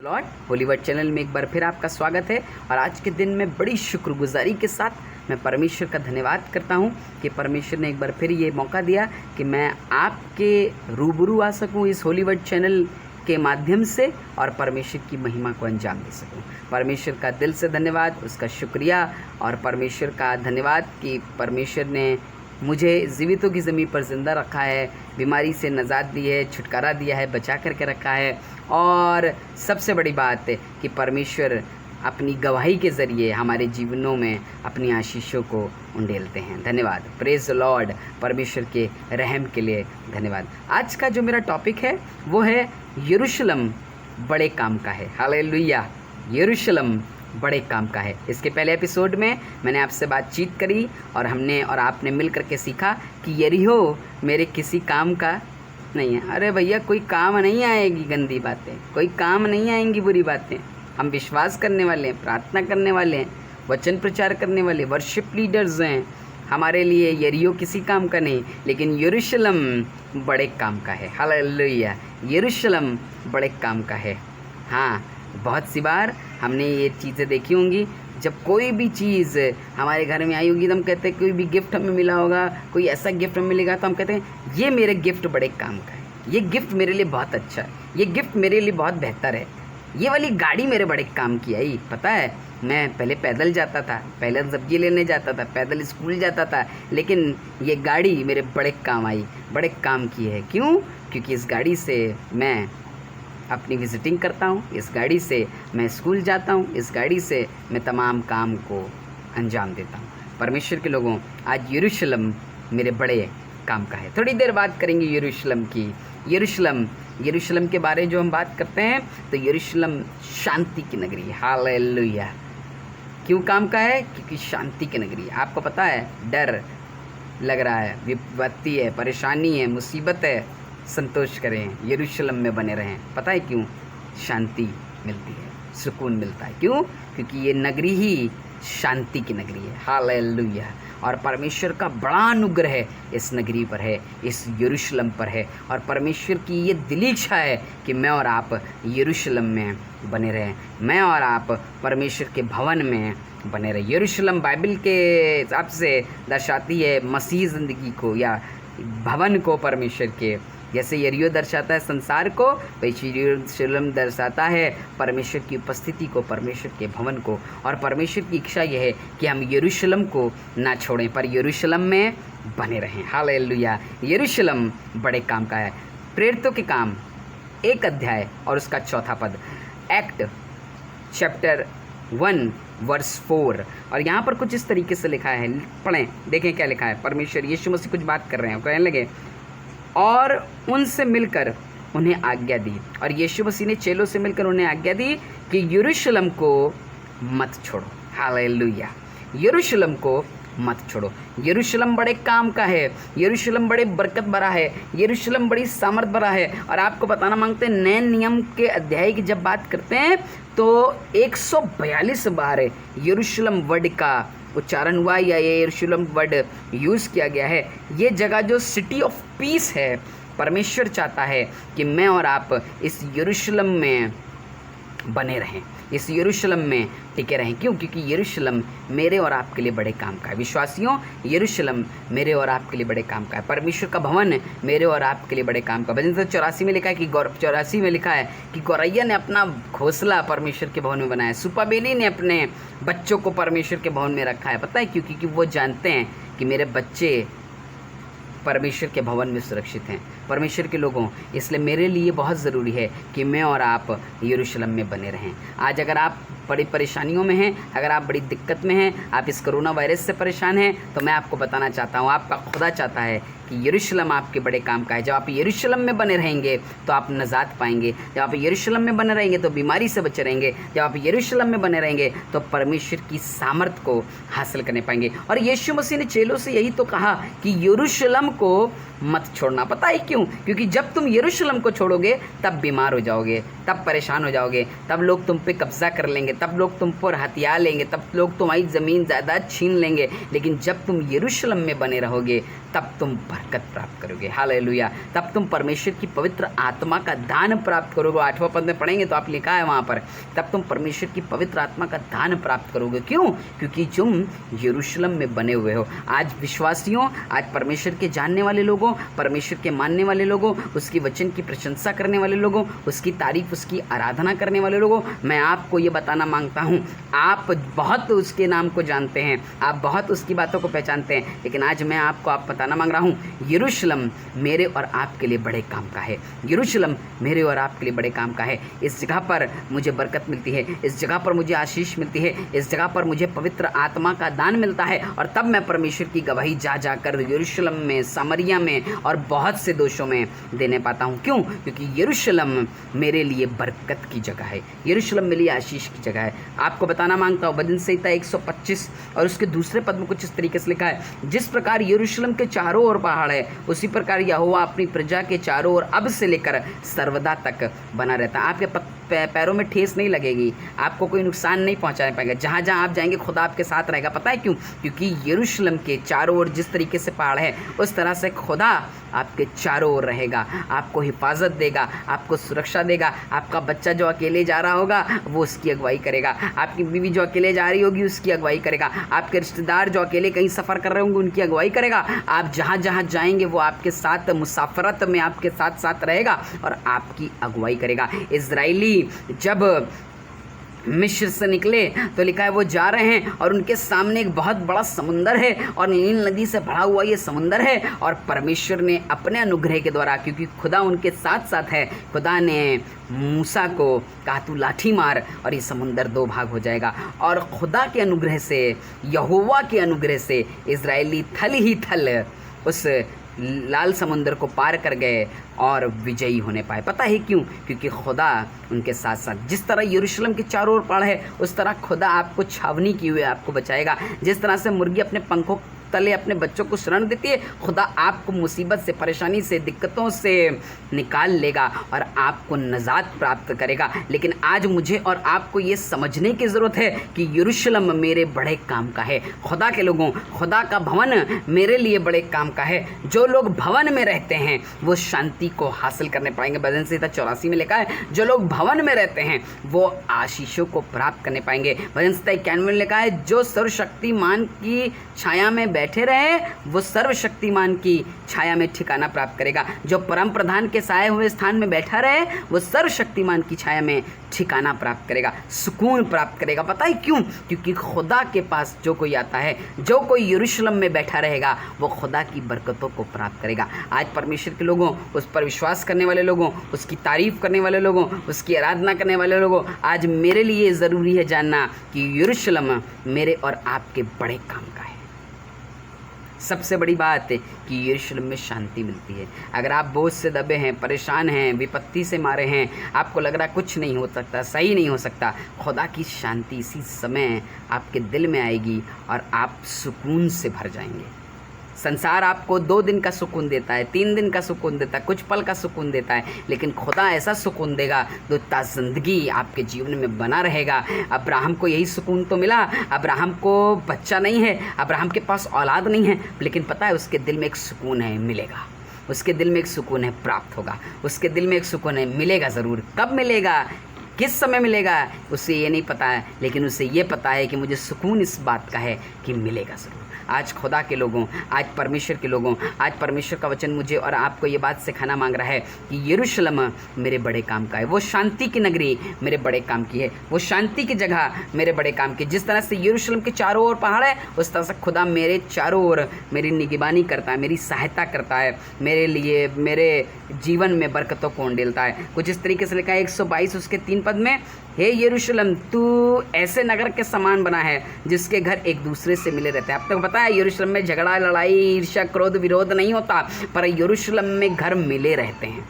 Lord Hollywood channel में एक बार फिर आपका स्वागत है। और आज के दिन में बड़ी शुक्रगुजारी के साथ मैं परमेश्वर का धन्यवाद करता हूं कि परमेश्वर ने एक बार फिर ये मौका दिया कि मैं आपके रूबरू आ सकूं इस हॉलीवुड चैनल के माध्यम से और परमेश्वर की महिमा को अंजाम दे सकूं। परमेश्वर का दिल से धन्यवाद, उसका शुक्रिया और परमेश्वर का धन्यवाद कि परमेश्वर ने मुझे जीवितों की ज़मीन पर ज़िंदा रखा है, बीमारी से नजात दी है, छुटकारा दिया है, बचा करके रखा है। और सबसे बड़ी बात है कि परमेश्वर अपनी गवाही के ज़रिए हमारे जीवनों में अपनी आशीषों को उंडेलते हैं। धन्यवाद, प्रेज द लॉर्ड। परमेश्वर के रहम के लिए धन्यवाद। आज का जो मेरा टॉपिक है वो है यरूशलेम बड़े काम का है। हालेलुया, यरूशलेम बड़े काम का है। इसके पहले एपिसोड में मैंने आपसे बातचीत करी और हमने और आपने मिल करके सीखा कि यरीहो मेरे किसी काम का नहीं है। अरे भैया, कोई काम नहीं आएगी गंदी बातें, कोई काम नहीं आएंगी बुरी बातें। हम विश्वास करने वाले हैं, प्रार्थना करने वाले हैं, वचन प्रचार करने वाले वर्शिप लीडर्स हैं। हमारे लिए यरीहो किसी काम का नहीं, लेकिन यरूशलेम बड़े काम का है। हालेलुया, यरूशलेम बड़े काम का है। हाँ, बहुत सी बार हमने ये चीज़ें देखी होंगी। जब कोई भी चीज़ हमारे घर में आई होगी तो हम कहते हैं, कोई भी गिफ्ट हमें मिला होगा, कोई ऐसा गिफ्ट हमें मिलेगा तो हम कहते हैं ये मेरे गिफ्ट बड़े काम का है, ये गिफ्ट मेरे लिए बहुत अच्छा है, ये गिफ्ट मेरे लिए बहुत बेहतर है, ये वाली गाड़ी मेरे बड़े काम की आई। पता है, मैं पहले पैदल जाता था, पैदल सब्जी लेने जाता था, पैदल स्कूल जाता था, लेकिन ये गाड़ी मेरे बड़े काम आई, बड़े काम की है। क्यों? क्योंकि इस गाड़ी से मैं अपनी विज़िटिंग करता हूँ, इस गाड़ी से मैं स्कूल जाता हूँ, इस गाड़ी से मैं तमाम काम को अंजाम देता हूँ। परमेश्वर के लोगों, आज यरूशलेम मेरे बड़े काम का है। थोड़ी देर बात करेंगे यरूशलेम की। यरूशलेम के बारे में जो हम बात करते हैं तो यरूशलेम शांति की नगरी है। हालेलुया। क्यों काम का है? क्योंकि शांति की नगरी है। आपको पता है, डर लग रहा है, विपत्ति है, परेशानी है, मुसीबत है, संतोष करें, यरूशलेम में बने रहें। पता है क्यों? शांति मिलती है, सुकून मिलता है। क्यों? क्योंकि ये नगरी ही शांति की नगरी है। हालेलुया। और परमेश्वर का बड़ा अनुग्रह इस नगरी पर है, इस यरूशलेम पर है। और परमेश्वर की ये दिली इच्छा है कि मैं और आप यरूशलेम में बने रहें, मैं और आप परमेश्वर के भवन में बने रहें। यरूशलेम बाइबल के हिसाब से दर्शाती है मसीह ज़िंदगी को या भवन को परमेश्वर के। जैसे यरीहो दर्शाता है संसार को, वैसे यरूशलेम दर्शाता है परमेश्वर की उपस्थिति को, परमेश्वर के भवन को। और परमेश्वर की इच्छा यह है कि हम यरूशलेम को ना छोड़ें, पर यरूशलेम में बने रहें। हालेलुया। यरूशलेम बड़े काम का है। प्रेरितों के काम 1 अध्याय और उसका 4 पद, एक्ट चैप्टर 1 वर्स 4। और यहाँ पर कुछ इस तरीके से लिखा है, पढ़ें, देखें क्या लिखा है। परमेश्वर यीशु मसीह कुछ बात कर रहे हैं, कहने लगे, और उनसे मिलकर उन्हें आज्ञा दी। और यीशु मसीह ने चेलों से मिलकर उन्हें आज्ञा दी कि यरूशलेम को मत छोड़ो। हालेलुया, यरूशलेम को मत छोड़ो। यरूशलेम बड़े काम का है, यरूशलेम बड़े बरकत भरा है, यरूशलेम बड़ी सामर्थ भरा है। और आपको बताना मांगते हैं, नए नियम के अध्याय की जब बात करते हैं तो 142 बार यरूशलेम वर्ड का उच्चारण हुआ या ये यरूशलेम वर्ड यूज़ किया गया है। ये जगह जो सिटी ऑफ पीस है, परमेश्वर चाहता है कि मैं और आप इस यरूशलेम में बने रहें, इस यरूशलेम में टिके रहें। क्यों? क्योंकि यरूशलेम मेरे और आपके लिए बड़े काम का है। विश्वासियों, यरूशलेम मेरे और आपके लिए बड़े काम का है। परमेश्वर का भवन मेरे और आपके लिए बड़े काम का। भजन 84 में लिखा है कि 84 में लिखा है कि गौरैया ने अपना घोंसला परमेश्वर के भवन में बनाया, सुपाबेली ने अपने बच्चों को परमेश्वर के भवन में रखा है। पता है क्यों? क्योंकि वो जानते हैं कि मेरे बच्चे परमेश्वर के भवन में सुरक्षित हैं। परमेश्वर के लोगों, इसलिए मेरे लिए बहुत ज़रूरी है कि मैं और आप यरूशलेम में बने रहें। आज अगर आप बड़ी परेशानियों में हैं, अगर आप बड़ी दिक्कत में हैं, आप इस कोरोना वायरस से परेशान हैं, तो मैं आपको बताना चाहता हूँ, आपका खुदा चाहता है कि यरूशलेम आपके बड़े काम का है। जब आप यरूशलेम में बने रहेंगे तो आप नजात पाएंगे। जब आप यरूशलेम में बने रहेंगे तो बीमारी से बचे रहेंगे। जब आप यरूशलेम में बने रहेंगे तो परमेश्वर की सामर्थ को हासिल करने पाएंगे। और यीशु मसीह ने चेलों से यही तो कहा कि यरूशलेम को मत छोड़ना। पता है क्यों? क्योंकि जब तुम यरूशलेम को छोड़ोगे तब बीमार हो जाओगे, तब परेशान हो जाओगे, तब लोग तुम पे कब्जा कर लेंगे, तब लोग तुम पर हथियार लेंगे, तब लोग तुम्हारी ज़मीन जायदाद छीन लेंगे। लेकिन जब तुम यरूशलेम में बने रहोगे तब तुम बरकत प्राप्त करोगे। हालेलुया। तब तुम परमेश्वर की पवित्र आत्मा का दान प्राप्त करोगे। 8वां पद में पढ़ेंगे तो आप लिखा है वहाँ पर, तब तुम परमेश्वर की पवित्र आत्मा का दान प्राप्त करोगे। क्यों? क्योंकि तुम यरूशलेम में बने हुए हो। आज विश्वासियों, आज परमेश्वर के जानने वाले लोगों, परमेश्वर के मानने वाले लोगों, उसकी वचन की प्रशंसा करने वाले लोगों, उसकी तारीफ, उसकी आराधना करने वाले लोगों, मैं आपको ये बताना मांगता हूँ, आप बहुत उसके नाम को जानते हैं, आप बहुत उसकी बातों को पहचानते हैं, लेकिन आज मैं आपको बताना मांग रहा हूँ, यरूशलेम मेरे और आपके लिए बड़े काम का है। यरूशलेम मेरे और आपके लिए बड़े काम का है। इस जगह पर मुझे बरकत मिलती है, इस जगह पर मुझे आशीष मिलती है, इस जगह पर मुझे पवित्र आत्मा का दान मिलता है, और तब मैं परमेश्वर की गवाही जा जाकर यरूशलेम में, सामरिया में और बहुत से देशों में देने पाता हूँ। क्यों? क्योंकि यरूशलेम मेरे लिए बरकत की जगह है, यरूशलेम मेरे लिए आशीष की जगह है। आपको बताना मांगता हूँ, भजन संहिता 125 और उसके दूसरे पद में कुछ इस तरीके से लिखा है, जिस प्रकार यरूशलेम के चारों ओर पहाड़ है, उसी प्रकार यहोवा अपनी प्रजा के चारों ओर अब से लेकर सर्वदा तक बना रहता है। आपके पैरों में ठेस नहीं लगेगी, आपको कोई नुकसान नहीं पहुंचाने पाएगा। जहाँ जहाँ आप जाएंगे खुदा आपके साथ रहेगा। पता है क्यों? क्योंकि यरूशलेम के चारों ओर जिस तरीके से पहाड़ है, उस तरह से खुदा आपके चारों ओर रहेगा, आपको हिफाजत देगा, आपको सुरक्षा देगा। आपका बच्चा जो अकेले जा रहा होगा वो उसकी अगुवाई करेगा, आपकी बीवी जो अकेले जा रही होगी उसकी अगुवाई करेगा, आपके रिश्तेदार जो अकेले कहीं सफ़र कर रहे होंगे उनकी अगुवाई करेगा। आप जहाँ जहाँ जाएंगे वो आपके साथ मुसाफरत में आपके साथ साथ रहेगा और आपकी अगुवाई करेगा। इज़राइली जब मिस्र से निकले तो लिखा है वो जा रहे हैं और उनके सामने एक बहुत बड़ा समुंदर है और नील नदी से भरा हुआ ये समुंदर है, और परमेश्वर ने अपने अनुग्रह के द्वारा, क्योंकि खुदा उनके साथ साथ है, खुदा ने मूसा को कहा तू लाठी मार और ये समुंदर 2 भाग हो जाएगा। और खुदा के अनुग्रह से, यहोवा के अनुग्रह से इज़राइली थल ही थल उस लाल समुंदर को पार कर गए और विजयी होने पाए। पता है क्यों? क्योंकि खुदा उनके साथ साथ, जिस तरह यरूशलेम के चारों ओर पहाड़ है, उस तरह खुदा आपको छावनी किए हुए आपको बचाएगा। जिस तरह से मुर्गी अपने पंखों तले अपने बच्चों को शरण देती है, खुदा आपको मुसीबत से, परेशानी से, दिक्कतों से निकाल लेगा और आपको नजात प्राप्त करेगा। लेकिन आज मुझे और आपको ये समझने की ज़रूरत है कि यरूशलेम मेरे बड़े काम का है। खुदा के लोगों, खुदा का भवन मेरे लिए बड़े काम का है। जो लोग भवन में रहते हैं वो शांति को हासिल करने पाएंगे। भजन संहिता 84 में लिखा है, जो लोग भवन में रहते हैं वो आशीषों को प्राप्त करने पाएंगे। भजन संहिता 91 में लिखा है, जो सर्वशक्तिमान की छाया में बैठे रहे वो सर्वशक्तिमान की छाया में ठिकाना प्राप्त करेगा। जो परम प्रधान के साए हुए स्थान में बैठा रहे वो सर्वशक्तिमान की छाया में ठिकाना प्राप्त करेगा, सुकून प्राप्त करेगा। पता है क्यों? क्योंकि खुदा के पास जो कोई आता है, जो कोई यरूशलेम में बैठा रहेगा वो खुदा की बरकतों को प्राप्त करेगा। आज परमेश्वर के लोगों, उस पर विश्वास करने वाले लोगों, उसकी तारीफ करने वाले लोगों, उसकी आराधना करने वाले लोगों, आज मेरे लिए ज़रूरी है जानना कि यरूशलेम मेरे और आपके बड़े काम का है। सबसे बड़ी बात है कि यरूशलेम में शांति मिलती है। अगर आप बोझ से दबे हैं, परेशान हैं, विपत्ति से मारे हैं, आपको लग रहा कुछ नहीं हो सकता, सही नहीं हो सकता, खुदा की शांति इसी समय आपके दिल में आएगी और आप सुकून से भर जाएंगे। संसार आपको 2 दिन का सुकून देता है, 3 दिन का सुकून देता है, कुछ पल का सुकून देता है, लेकिन खुदा ऐसा सुकून देगा जो ज़िंदगी आपके जीवन में बना रहेगा। अब्राहम को यही सुकून तो मिला। अब्राहम को बच्चा नहीं है, अब्राहम के पास औलाद नहीं है, लेकिन पता है उसके दिल में एक सुकून है, मिलेगा। उसके दिल में एक सुकून है, प्राप्त होगा। उसके दिल में एक सुकून है, मिलेगा ज़रूर। कब मिलेगा, किस समय मिलेगा, उसे ये नहीं पता है, लेकिन उसे ये पता है कि मुझे सुकून इस बात का है कि मिलेगा ज़रूर। आज खुदा के लोगों, आज परमेश्वर के लोगों, आज परमेश्वर का वचन मुझे और आपको ये बात सिखाना मांग रहा है कि यरूशलेम मेरे बड़े काम का है। वो शांति की नगरी मेरे बड़े काम की है, वो शांति की जगह मेरे बड़े काम की। जिस तरह से यरूशलेम के चारों ओर पहाड़ है, उस तरह से खुदा मेरे चारों ओर मेरी निगरानी करता है, मेरी सहायता करता है, मेरे लिए, मेरे जीवन में बरकतों को उंडेलता है। कुछ इस तरीके से लिखा है 122 उसके 3 पद में, हे यरूशलेम तू ऐसे नगर के समान बना है जिसके घर एक दूसरे से मिले रहते हैं। अब तक पता है यरूशलेम में झगड़ा, लड़ाई, ईर्ष्या, क्रोध, विरोध नहीं होता, पर यरूशलेम में घर मिले रहते हैं।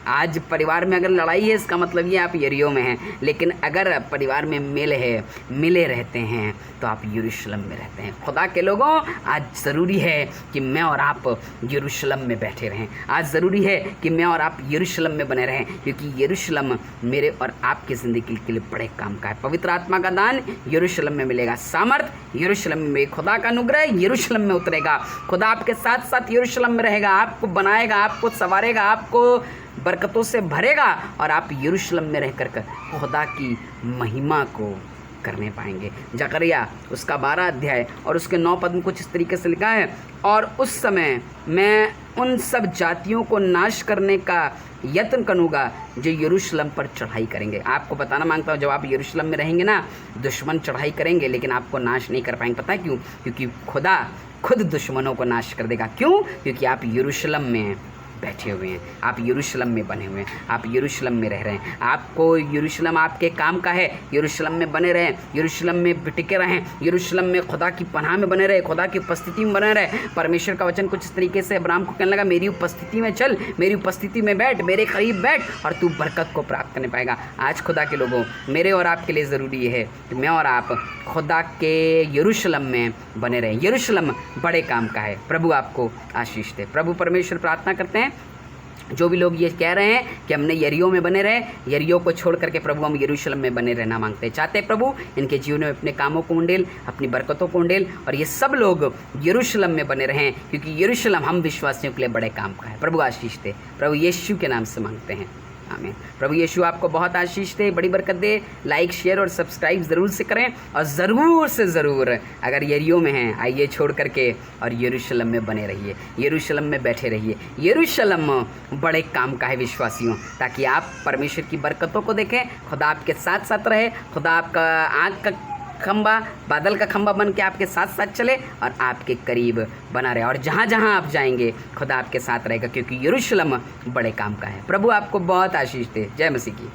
आज परिवार में अगर लड़ाई है इसका मतलब ये आप यरीहो में हैं, लेकिन अगर परिवार में मेल है, मिले रहते हैं तो आप यरूशलेम में रहते हैं। खुदा के लोगों, आज ज़रूरी है कि मैं और आप यरूशलेम में बैठे रहें। आज ज़रूरी है कि मैं और आप यरूशलेम में बने रहें, क्योंकि यरूशलेम मेरे और आपकी ज़िंदगी के लिए बड़े काम का है। पवित्र आत्मा का दान यरूशलेम में मिलेगा, सामर्थ यरूशलेम में, खुदा का अनुग्रह यरूशलेम में उतरेगा। खुदा आपके साथ साथ यरूशलेम में रहेगा, आपको बनाएगा, आपको संवारेगा, आपको बरकतों से भरेगा और आप यरूशलेम में रह कर खुदा की महिमा को करने पाएंगे। जकरिया उसका 12 अध्याय और उसके 9 पद में कुछ इस तरीके से लिखा है, और उस समय मैं उन सब जातियों को नाश करने का यत्न करूँगा जो यरूशलेम पर चढ़ाई करेंगे। आपको बताना मांगता हूँ, जब आप यरूशलेम में रहेंगे ना, दुश्मन चढ़ाई करेंगे लेकिन आपको नाश नहीं कर पाएंगे। पता है क्यों? क्योंकि खुदा खुद दुश्मनों को नाश कर देगा। क्यों? क्योंकि आप यरूशलेम में बैठे हुए हैं, आप यरूशलेम में बने हुए हैं, आप यरूशलेम में रह रहे हैं। आपको यरूशलेम आपके काम का है, यरूशलेम में बने रहें, यरूशलेम में टिके रहें, यरूशलेम में खुदा की पनाह में बने रहे, खुदा की उपस्थिति में बने रहे। परमेश्वर का वचन कुछ इस तरीके से अब्राहम को कहने लगा, मेरी उपस्थिति में चल, मेरी उपस्थिति में बैठ, मेरे करीब बैठ और तू बरकत को प्राप्त करने पाएगा। आज खुदा के लोगों, मेरे और आपके लिए ज़रूरी है कि मैं और आप खुदा के यरूशलेम में बने रहें। यरूशलेम बड़े काम का है। प्रभु आपको आशीष दे। प्रभु परमेश्वर प्रार्थना करते हैं, जो भी लोग ये कह रहे हैं कि हमने यरीहो में बने रहे, यरीहो को छोड़ करके प्रभु हम यरूशलेम में बने रहना मांगते हैं, चाहते हैं प्रभु इनके जीवन में अपने कामों को उंडेल, अपनी बरकतों को उंडेल और ये सब लोग यरूशलेम में बने रहें, क्योंकि यरूशलेम हम विश्वासियों के लिए बड़े काम का है। प्रभु आशीष दे। प्रभु यीशु के नाम से मांगते हैं, आमीन। प्रभु यीशु आपको बहुत आशीष दे, बड़ी बरकत दे। लाइक, शेयर और सब्सक्राइब ज़रूर से करें और ज़रूर से ज़रूर अगर यरीहो में हैं, आइए छोड़ करके और यरूशलेम में बने रहिए, यरूशलेम में बैठे रहिए। यरूशलेम बड़े काम का है विश्वासियों, ताकि आप परमेश्वर की बरकतों को देखें, खुदा आपके साथ साथ रहे, खुदा आपका आँख का खंबा, बादल का खंबा बन के आपके साथ साथ चले और आपके करीब बना रहे, और जहाँ जहाँ आप जाएंगे खुदा आपके साथ रहेगा, क्योंकि यरूशलेम बड़े काम का है। प्रभु आपको बहुत आशीष दे। जय मसीह की।